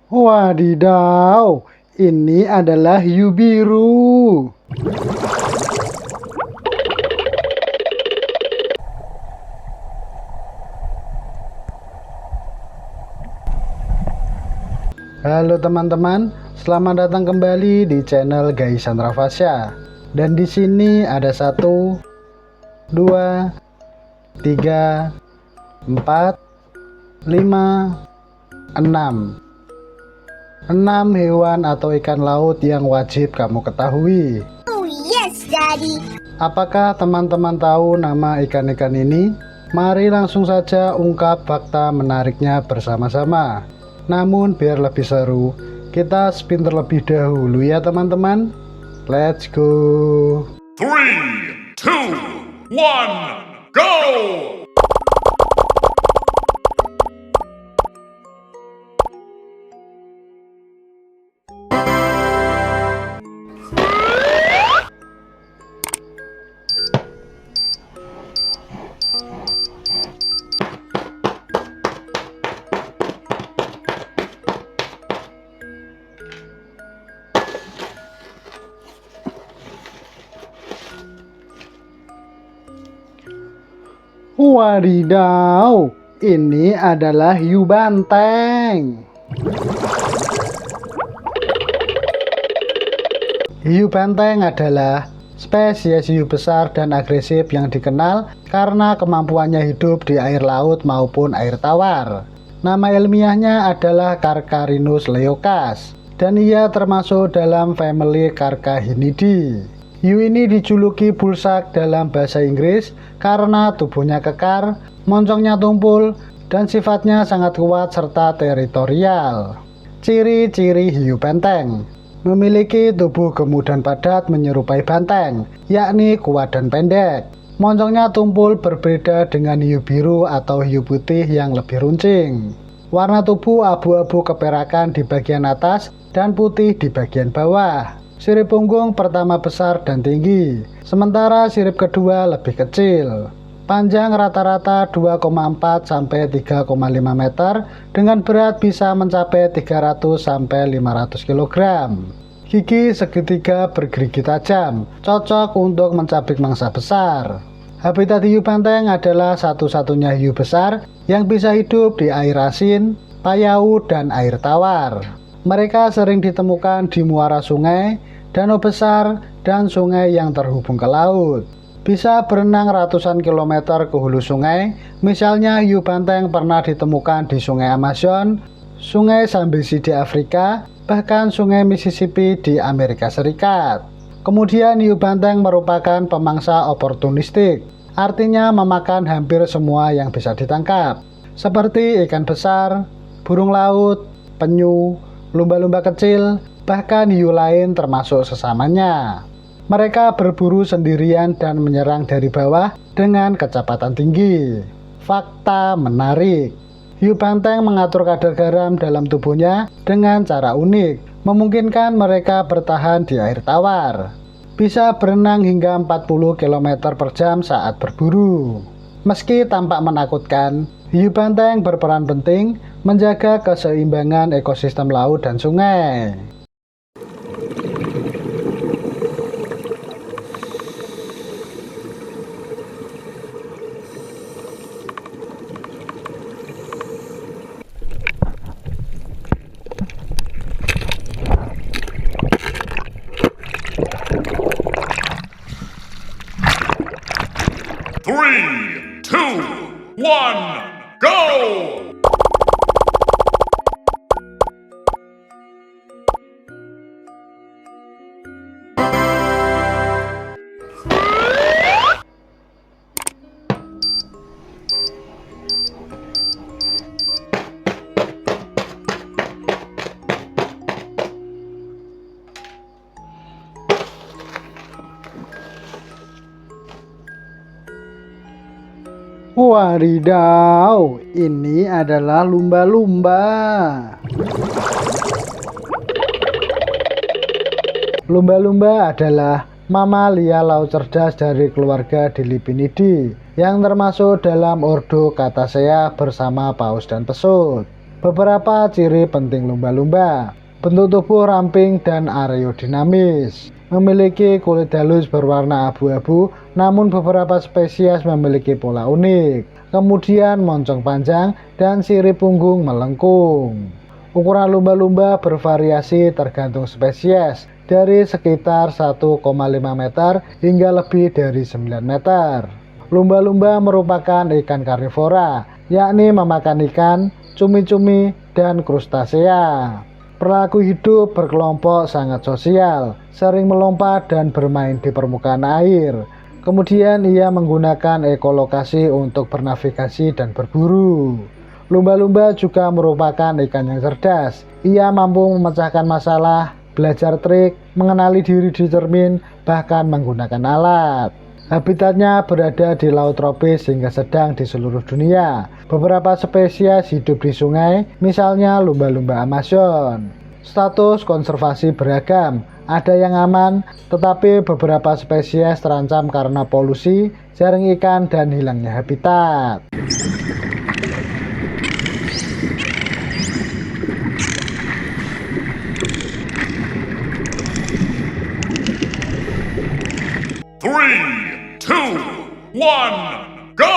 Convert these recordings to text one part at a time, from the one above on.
Wadidaw, ini adalah hiu biru. Halo teman-teman, selamat datang kembali di channel Gaisan Rafasya. Dan di sini ada 1, 2, 3, 4, 5, 6 hewan atau ikan laut yang wajib kamu ketahui. Oh yes, Daddy. Apakah teman-teman tahu nama ikan-ikan ini? Mari langsung saja ungkap fakta menariknya bersama-sama. Namun biar lebih seru, kita spin terlebih dahulu ya teman-teman. Let's go. 3, 2, 1, go! Wadidaw, ini adalah hiu banteng. Hiu banteng adalah spesies hiu besar dan agresif yang dikenal karena kemampuannya hidup di air laut maupun air tawar. Nama ilmiahnya adalah Carcharinus leucas dan ia termasuk dalam famili Carchahinidae. Hiu ini dijuluki bullshark dalam bahasa Inggris karena tubuhnya kekar, moncongnya tumpul, dan sifatnya sangat kuat serta teritorial. Ciri-ciri hiu banteng: memiliki tubuh gemuk dan padat menyerupai banteng, yakni kuat dan pendek. Moncongnya tumpul berbeda dengan hiu biru atau hiu putih yang lebih runcing. Warna tubuh abu-abu keperakan di bagian atas dan putih di bagian bawah. Sirip punggung pertama besar dan tinggi, sementara sirip kedua lebih kecil. Panjang rata-rata 2,4 sampai 3,5 meter dengan berat bisa mencapai 300 sampai 500 kg. Gigi segitiga bergerigi tajam, cocok untuk mencabik mangsa besar. Habitat hiu banteng adalah satu-satunya hiu besar yang bisa hidup di air asin, payau, dan air tawar. Mereka sering ditemukan di muara sungai, danau besar, dan sungai yang terhubung ke laut. Bisa berenang ratusan kilometer ke hulu sungai, misalnya hiu banteng pernah ditemukan di sungai Amazon, sungai Zambezi di Afrika, bahkan sungai Mississippi di Amerika Serikat. Kemudian hiu banteng merupakan pemangsa oportunistik, artinya memakan hampir semua yang bisa ditangkap, seperti ikan besar, burung laut, penyu, lumba-lumba kecil, bahkan hiu lain termasuk sesamanya. Mereka berburu sendirian dan menyerang dari bawah dengan kecepatan tinggi. Fakta menarik: hiu banteng mengatur kadar garam dalam tubuhnya dengan cara unik, memungkinkan mereka bertahan di air tawar. Bisa berenang hingga 40 km per jam saat berburu. Meski tampak menakutkan, hiu banteng berperan penting menjaga keseimbangan ekosistem laut dan sungai. Three, two, one, go! Wadidaw, ini adalah lumba-lumba. Lumba-lumba adalah mamalia laut cerdas dari keluarga Delphinidae yang termasuk dalam ordo Cetacea bersama paus dan pesut. Beberapa ciri penting lumba-lumba: bentuk tubuh ramping dan aerodinamis, memiliki kulit halus berwarna abu-abu, namun beberapa spesies memiliki pola unik, kemudian moncong panjang dan sirip punggung melengkung. Ukuran lumba-lumba bervariasi tergantung spesies, dari sekitar 1,5 meter hingga lebih dari 9 meter. Lumba-lumba merupakan ikan karnivora, yakni memakan ikan, cumi-cumi, dan krustasea. Perilaku hidup berkelompok sangat sosial, sering melompat dan bermain di permukaan air. Kemudian ia menggunakan ekolokasi untuk bernavigasi dan berburu. Lumba-lumba juga merupakan ikan yang cerdas. Ia mampu memecahkan masalah, belajar trik, mengenali diri di cermin, bahkan menggunakan alat. Habitatnya berada di laut tropis hingga sedang di seluruh dunia. Beberapa spesies hidup di sungai, misalnya lumba-lumba Amazon. Status konservasi beragam, ada yang aman, tetapi beberapa spesies terancam karena polusi, jaring ikan, dan hilangnya habitat. Three, two, one, go!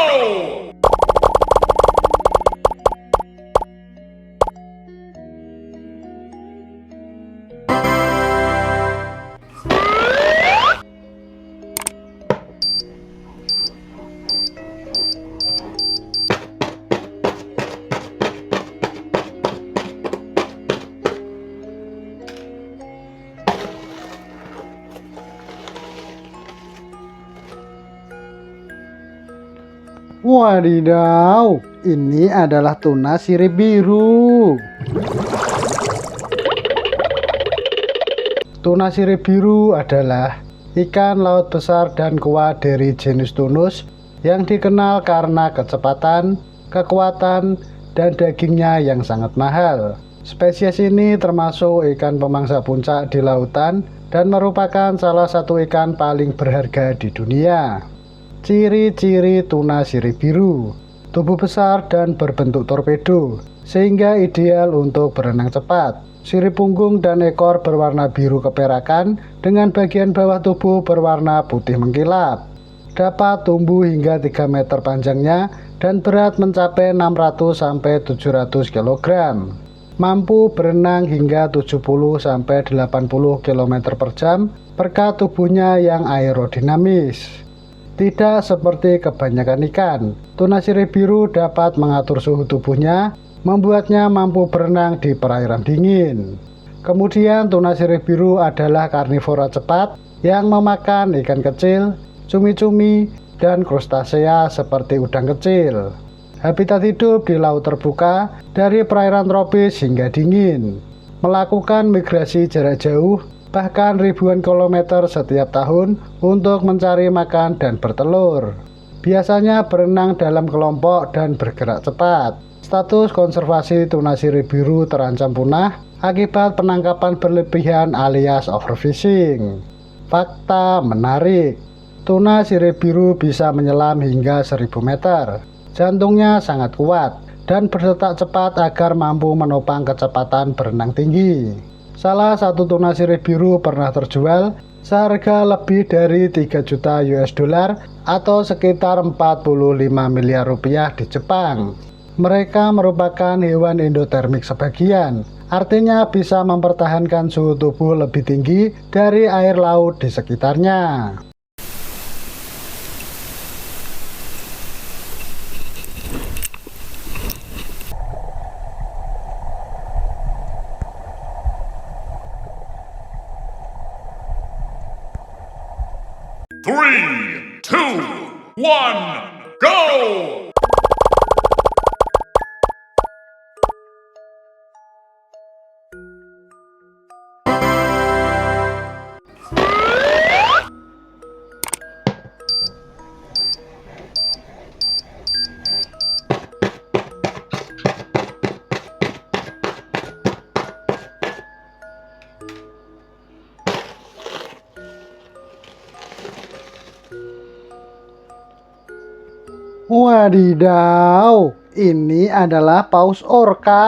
Wadidaw, ini adalah tuna sirip biru. Tuna sirip biru adalah ikan laut besar dan kuat dari genus Tunus yang dikenal karena kecepatan, kekuatan, dan dagingnya yang sangat mahal. Spesies ini termasuk ikan pemangsa puncak di lautan dan merupakan salah satu ikan paling berharga di dunia. Ciri-ciri tuna sirip biru: tubuh besar dan berbentuk torpedo, sehingga ideal untuk berenang cepat. Sirip punggung dan ekor berwarna biru keperakan dengan bagian bawah tubuh berwarna putih mengkilap. Dapat tumbuh hingga 3 meter panjangnya dan berat mencapai 600-700 kg. Mampu berenang hingga 70-80 km per jam berkat tubuhnya yang aerodinamis. Tidak seperti kebanyakan ikan, tuna sirip biru dapat mengatur suhu tubuhnya, membuatnya mampu berenang di perairan dingin. Kemudian tuna sirip biru adalah karnivora cepat yang memakan ikan kecil, cumi-cumi, dan krustasea seperti udang kecil. Habitat hidup di laut terbuka dari perairan tropis hingga dingin. Melakukan migrasi jarak jauh, bahkan ribuan kilometer setiap tahun untuk mencari makan dan bertelur. Biasanya berenang dalam kelompok dan bergerak cepat. Status konservasi tuna sirip biru terancam punah akibat penangkapan berlebihan alias overfishing. Fakta menarik: tuna sirip biru bisa menyelam hingga 1000 meter. Jantungnya sangat kuat dan berdetak cepat agar mampu menopang kecepatan berenang tinggi. Salah satu tuna sirip biru pernah terjual seharga lebih dari 3 juta US dollar atau sekitar 45 miliar rupiah di Jepang. Mereka merupakan hewan endotermik sebagian, artinya bisa mempertahankan suhu tubuh lebih tinggi dari air laut di sekitarnya. Three, two, one, go! Wadidaw, Ini adalah paus orca.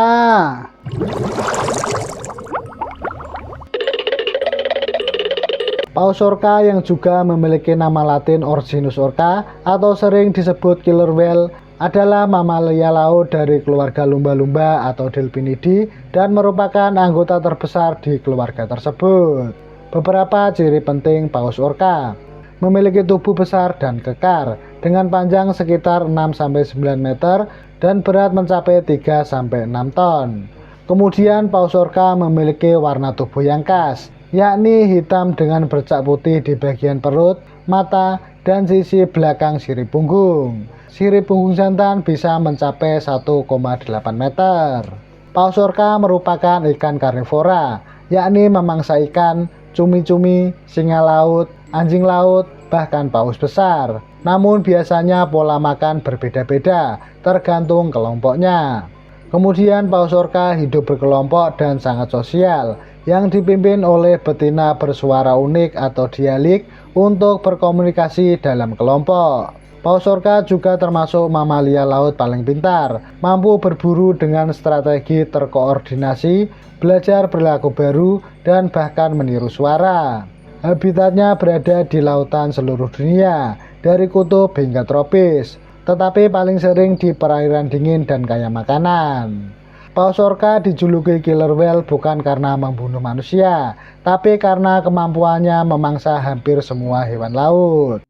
Paus orca yang juga memiliki nama latin Orcinus orca atau sering disebut killer whale adalah mamalia laut dari keluarga lumba-lumba atau Delphinidae dan merupakan anggota terbesar di keluarga tersebut. Beberapa ciri penting paus orca: memiliki tubuh besar dan kekar dengan panjang sekitar 6-9 meter dan berat mencapai 3-6 ton. Kemudian paus orca memiliki warna tubuh yang khas, yakni hitam dengan bercak putih di bagian perut, mata, dan sisi belakang sirip punggung. Sirip punggung jantan bisa mencapai 1,8 meter. Paus orca merupakan ikan karnivora, yakni memangsa ikan, cumi-cumi, singa laut, anjing laut, bahkan paus besar. Namun biasanya pola makan berbeda-beda, tergantung kelompoknya. Kemudian paus orca hidup berkelompok dan sangat sosial, yang dipimpin oleh betina bersuara unik atau dialik untuk berkomunikasi dalam kelompok. Paus orca juga termasuk mamalia laut paling pintar, mampu berburu dengan strategi terkoordinasi, belajar perilaku baru, dan bahkan meniru suara. Habitatnya berada di lautan seluruh dunia, dari kutub hingga tropis, tetapi paling sering di perairan dingin dan kaya makanan. Paus orca dijuluki killer whale bukan karena membunuh manusia, tapi karena kemampuannya memangsa hampir semua hewan laut.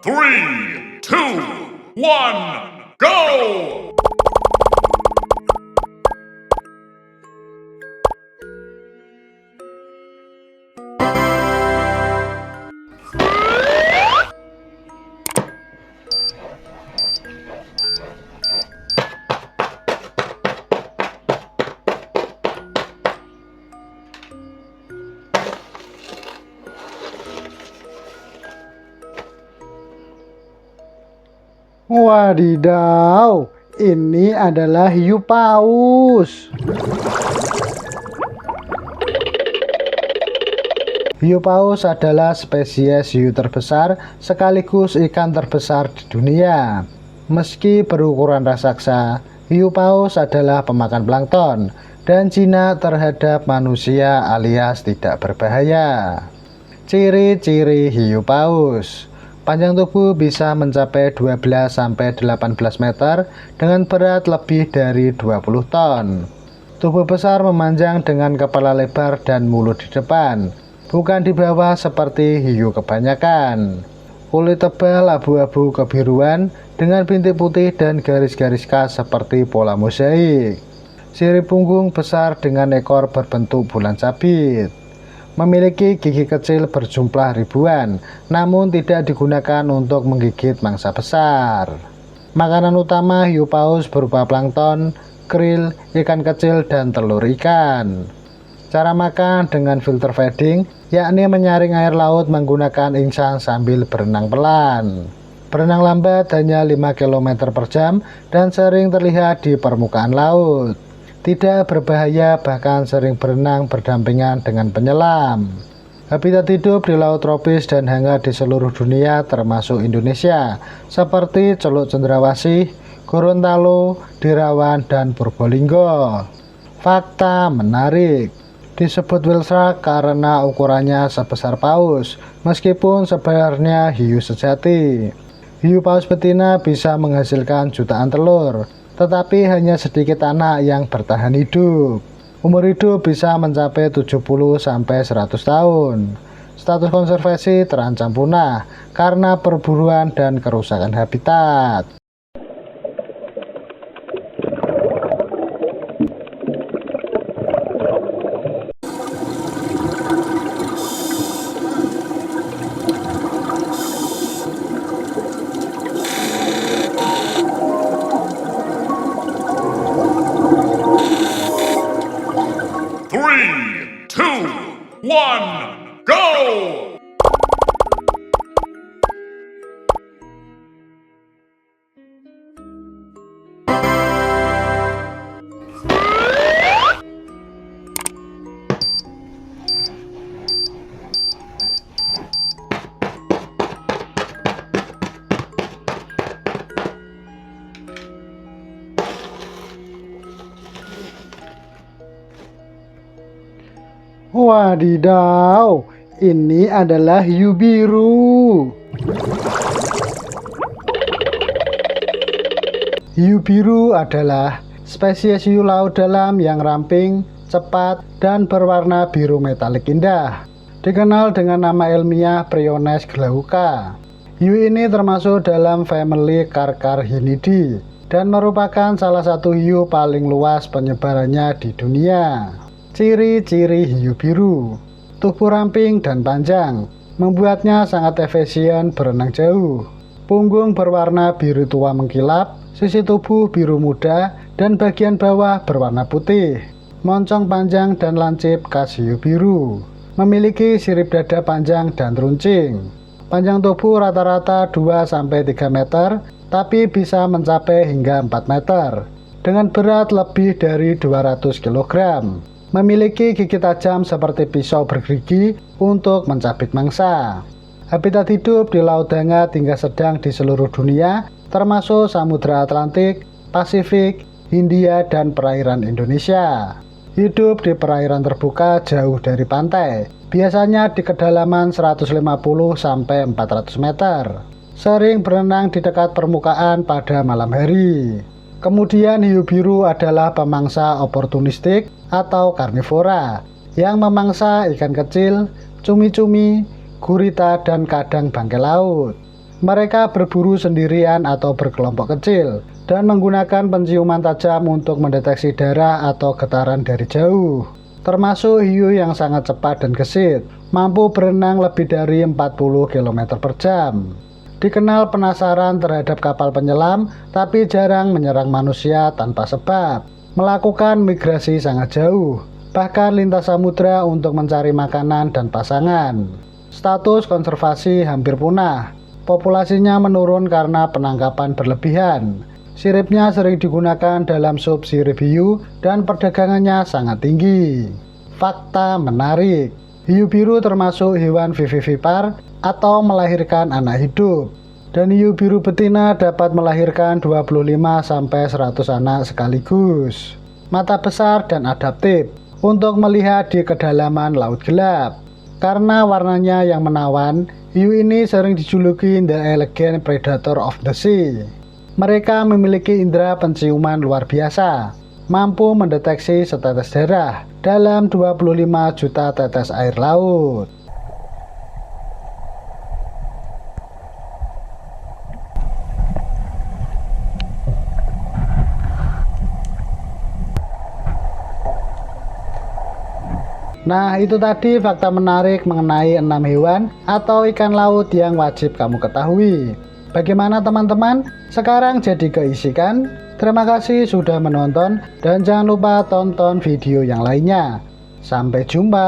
Three, two, one, go! Wadidaw, ini adalah hiu paus. Hiu paus adalah spesies hiu terbesar sekaligus ikan terbesar di dunia. Meski berukuran raksasa, hiu paus adalah pemakan plankton dan jinak terhadap manusia alias tidak berbahaya. Ciri-ciri hiu paus: panjang tubuh bisa mencapai 12-18 meter dengan berat lebih dari 20 ton. Tubuh besar memanjang dengan kepala lebar dan mulut di depan, bukan di bawah seperti hiu kebanyakan. Kulit tebal abu-abu kebiruan dengan bintik putih dan garis-garis khas seperti pola mozaik. Sirip punggung besar dengan ekor berbentuk bulan sabit. Memiliki gigi kecil berjumlah ribuan, namun tidak digunakan untuk menggigit mangsa besar. Makanan utama hiu paus berupa plankton, krill, ikan kecil, dan telur ikan. Cara makan dengan filter feeding, yakni menyaring air laut menggunakan insang sambil berenang pelan. Berenang lambat hanya 5 km per jam dan sering terlihat di permukaan laut. Tidak berbahaya, bahkan sering berenang berdampingan dengan penyelam. Habitat hidup di laut tropis dan hangat di seluruh dunia termasuk Indonesia, seperti Celuk Cendrawasih, Gorontalo, Dirawan, dan Purbolinggo. Fakta menarik: disebut whale shark karena ukurannya sebesar paus, meskipun sebenarnya hiu sejati. Hiu paus betina bisa menghasilkan jutaan telur, tetapi hanya sedikit anak yang bertahan hidup. Umur hidup bisa mencapai 70-100 tahun. Status konservasi terancam punah karena perburuan dan kerusakan habitat. Three, two, one, go! Wadidaw, ini adalah hiu biru. Hiu biru adalah spesies hiu laut dalam yang ramping, cepat, dan berwarna biru metalik indah. Dikenal dengan nama ilmiah Priones glauca. Hiu ini termasuk dalam famili Carcharhinidae dan merupakan salah satu hiu paling luas penyebarannya di dunia. Ciri-ciri hiu biru: tubuh ramping dan panjang, membuatnya sangat efisien berenang jauh. Punggung berwarna biru tua mengkilap, sisi tubuh biru muda, dan bagian bawah berwarna putih. Moncong panjang dan lancip khas hiu biru. Memiliki sirip dada panjang dan runcing. Panjang tubuh rata-rata 2-3 meter, tapi bisa mencapai hingga 4 meter. Dengan berat lebih dari 200 kg. Memiliki gigi tajam seperti pisau bergerigi untuk mencabik mangsa. Habitat hidup di laut hangat hingga sedang di seluruh dunia, termasuk Samudra Atlantik, Pasifik, Hindia, dan perairan Indonesia. Hidup di perairan terbuka jauh dari pantai, biasanya di kedalaman 150-400 meter. Sering berenang di dekat permukaan pada malam hari. Kemudian hiu biru adalah pemangsa oportunistik atau karnivora yang memangsa ikan kecil, cumi-cumi, gurita, dan kadang bangkai laut. Mereka berburu sendirian atau berkelompok kecil dan menggunakan penciuman tajam untuk mendeteksi darah atau getaran dari jauh. Termasuk hiu yang sangat cepat dan gesit, mampu berenang lebih dari 40 km per jam. Dikenal penasaran terhadap kapal penyelam, tapi jarang menyerang manusia tanpa sebab. Melakukan migrasi sangat jauh, bahkan lintas samudra untuk mencari makanan dan pasangan. Status konservasi hampir punah. Populasinya menurun karena penangkapan berlebihan. Siripnya sering digunakan dalam sup sirip hiu dan perdagangannya sangat tinggi. Fakta menarik: hiu biru termasuk hewan vivivipar atau melahirkan anak hidup. Dan hiu biru betina dapat melahirkan 25-100 anak sekaligus. Mata besar dan adaptif untuk melihat di kedalaman laut gelap. Karena warnanya yang menawan, hiu ini sering dijuluki the elegant predator of the sea. Mereka memiliki indera penciuman luar biasa, mampu mendeteksi setetes darah dalam 25 juta tetes air laut. Nah, itu tadi fakta menarik mengenai 6 hewan atau ikan laut yang wajib kamu ketahui. Bagaimana teman-teman? Sekarang jadi keisi kan? Terima kasih sudah menonton dan jangan lupa tonton video yang lainnya. Sampai jumpa.